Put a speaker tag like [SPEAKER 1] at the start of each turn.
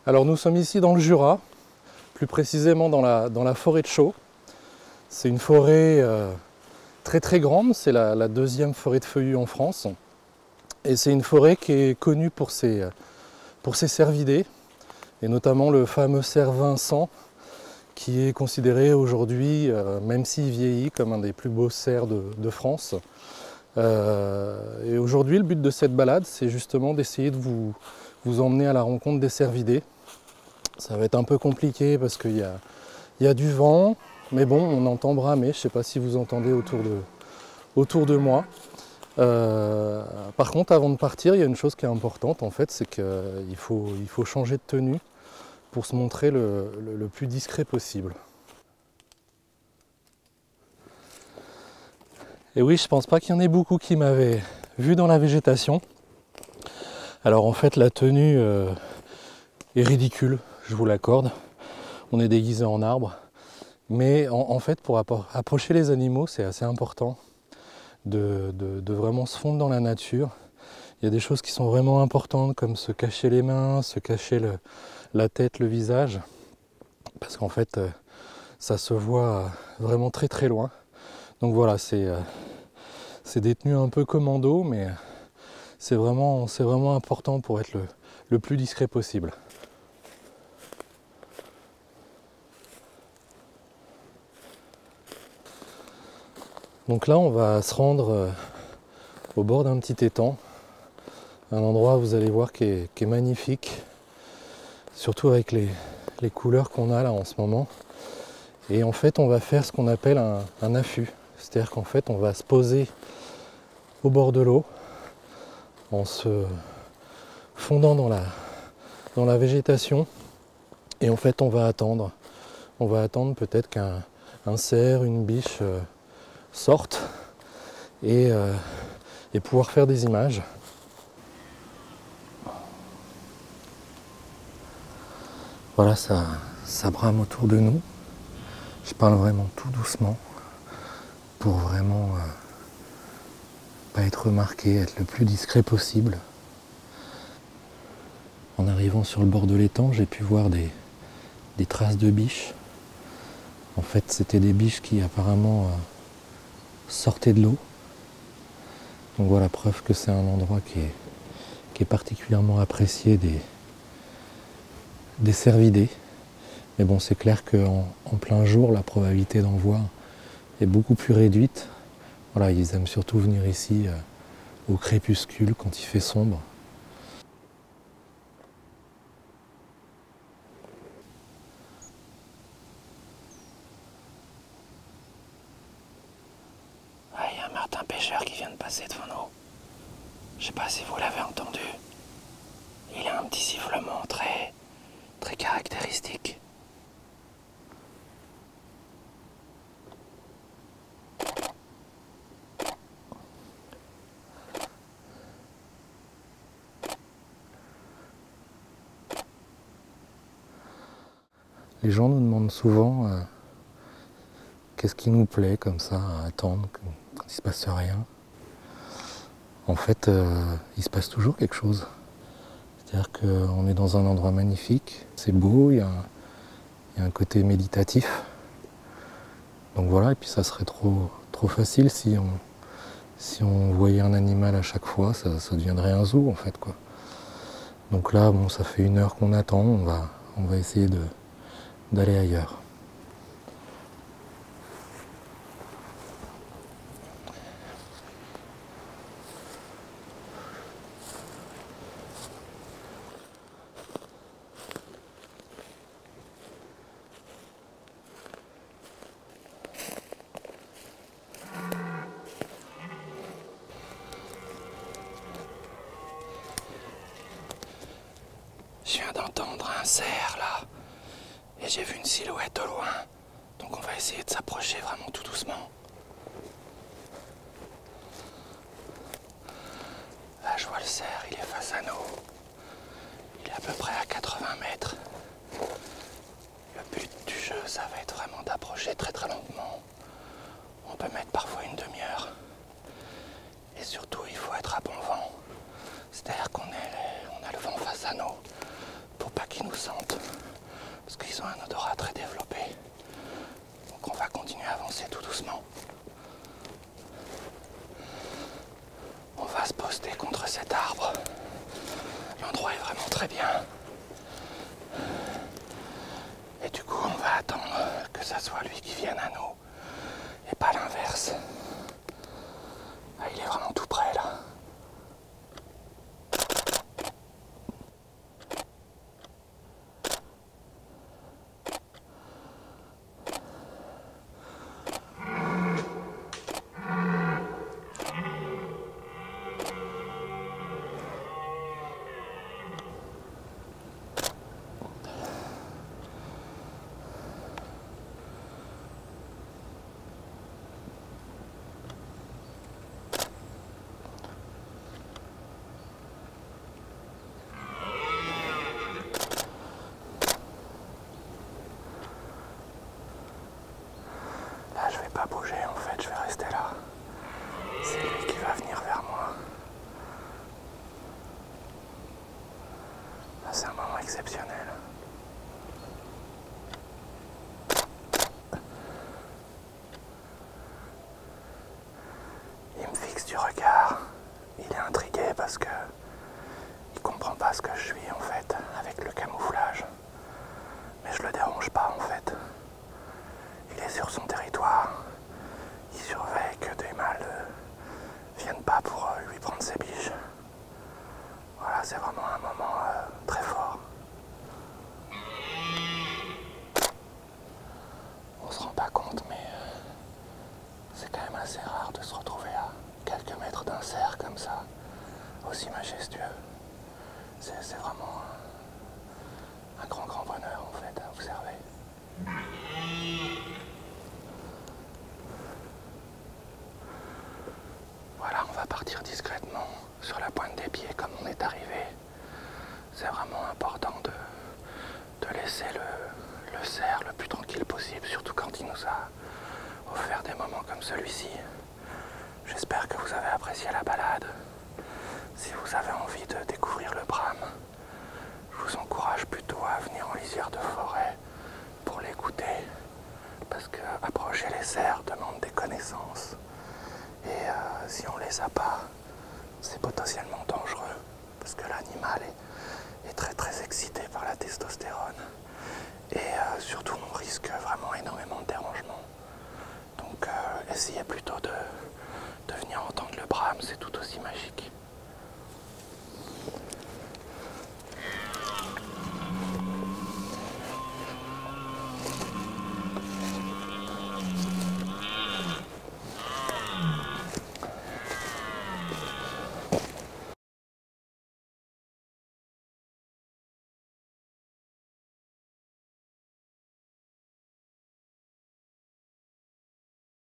[SPEAKER 1] Alors nous sommes ici dans le Jura, plus précisément dans la forêt de Chaux. C'est une forêt très très grande, c'est la deuxième forêt de feuillus en France. Et c'est une forêt qui est connue pour ses cervidés, et notamment le fameux cerf Vincent, qui est considéré aujourd'hui, même s'il vieillit, comme un des plus beaux cerfs de France. Et aujourd'hui, le but de cette balade, c'est justement d'essayer de vous emmener à la rencontre des cervidés. Ça va être un peu compliqué parce qu'il y a du vent, mais bon, on entend bramer. Je ne sais pas si vous entendez autour de moi. Par contre, avant de partir, il y a une chose qui est importante, en fait, c'est qu'il faut changer de tenue pour se montrer le plus discret possible. Et oui, je pense pas qu'il y en ait beaucoup qui m'avaient vu dans la végétation. Alors en fait, la tenue est ridicule, je vous l'accorde. On est déguisé en arbre. Mais en fait, pour approcher les animaux, c'est assez important de vraiment se fondre dans la nature. Il y a des choses qui sont vraiment importantes, comme se cacher les mains, se cacher la tête, le visage. Parce qu'en fait, ça se voit vraiment très très loin. Donc voilà, c'est des tenues un peu commando, mais c'est vraiment important pour être le plus discret possible. Donc là, on va se rendre au bord d'un petit étang, un endroit, vous allez voir, qui est magnifique, surtout avec les couleurs qu'on a là en ce moment. Et en fait, on va faire ce qu'on appelle un affût, c'est-à-dire qu'en fait, on va se poser au bord de l'eau en se fondant dans la végétation, et en fait, on va attendre peut-être qu'un cerf, une biche sortent et pouvoir faire des images. Voilà, ça brame autour de nous. Je parle vraiment tout doucement pour vraiment pas être remarqué, être le plus discret possible. En arrivant sur le bord de l'étang, j'ai pu voir des traces de biches. En fait, c'était des biches qui apparemment sortaient de l'eau. Donc voilà, preuve que c'est un endroit qui est particulièrement apprécié des cervidés. Mais bon, c'est clair qu'en plein jour, la probabilité d'en voir est beaucoup plus réduite. Voilà, ils aiment surtout venir ici au crépuscule, quand il fait sombre.
[SPEAKER 2] Il y a un martin pêcheur qui vient de passer devant nous. Je sais pas si vous l'avez entendu. Il a un petit sifflement très caractéristique.
[SPEAKER 1] Les gens nous demandent souvent qu'est-ce qui nous plaît comme ça à attendre quand il ne se passe rien. En fait, il se passe toujours quelque chose. C'est-à-dire qu'on est dans un endroit magnifique, c'est beau, il y a un côté méditatif. Donc voilà, et puis ça serait trop facile si on voyait un animal à chaque fois, ça deviendrait un zoo en fait, quoi. Donc là, bon, ça fait 1 heure qu'on attend, on va essayer d'aller ailleurs.
[SPEAKER 2] Je viens d'entendre un cerf là, et j'ai vu une silhouette au loin, donc on va essayer de s'approcher vraiment tout doucement. Là je vois le cerf, il est face à nous, il est à peu près à 80 mètres. Le but du jeu, ça va être vraiment d'approcher très lentement. On peut mettre parfois 1 demi-heure, et surtout il faut être à bon vent, c'est-à-dire qu'on a le vent face à nous, pour pas qu'il nous sente. monter contre cet arbre. L'endroit est vraiment très bien. Et du coup, on va attendre que ça soit lui qui vienne à nous et pas l'inverse. Ah, il est vraiment tout près là. Là, je vais pas bouger en fait, je vais rester là. C'est lui qui va venir vers moi. Là, c'est un moment exceptionnel. Il me fixe du regard. Il est intrigué parce que il comprend pas ce que je suis en fait avec le camouflage. Mais je le dérange pas en fait. Il est sur son territoire. Il surveille que des mâles ne viennent pas pour lui prendre ses biches. Voilà, c'est vraiment un moment très fort. On se rend pas compte, mais c'est quand même assez rare de se retrouver à quelques mètres d'un cerf comme ça, aussi majestueux. C'est vraiment un grand bonheur en fait à observer. Voilà, on va partir discrètement sur la pointe des pieds comme on est arrivé. C'est vraiment important de laisser le cerf le plus tranquille possible, surtout quand il nous a offert des moments comme celui-ci. J'espère que vous avez apprécié la balade. Si vous avez envie de découvrir le Bram, je vous encourage plutôt à venir en lisière de forêt pour l'écouter, parce que approcher les cerfs demande des connaissances. Et si on les a pas, c'est potentiellement dangereux, parce que l'animal est très excité par la testostérone. Et surtout, on risque vraiment énormément de dérangements. Donc essayez plutôt de venir entendre le Bram, c'est tout aussi magique.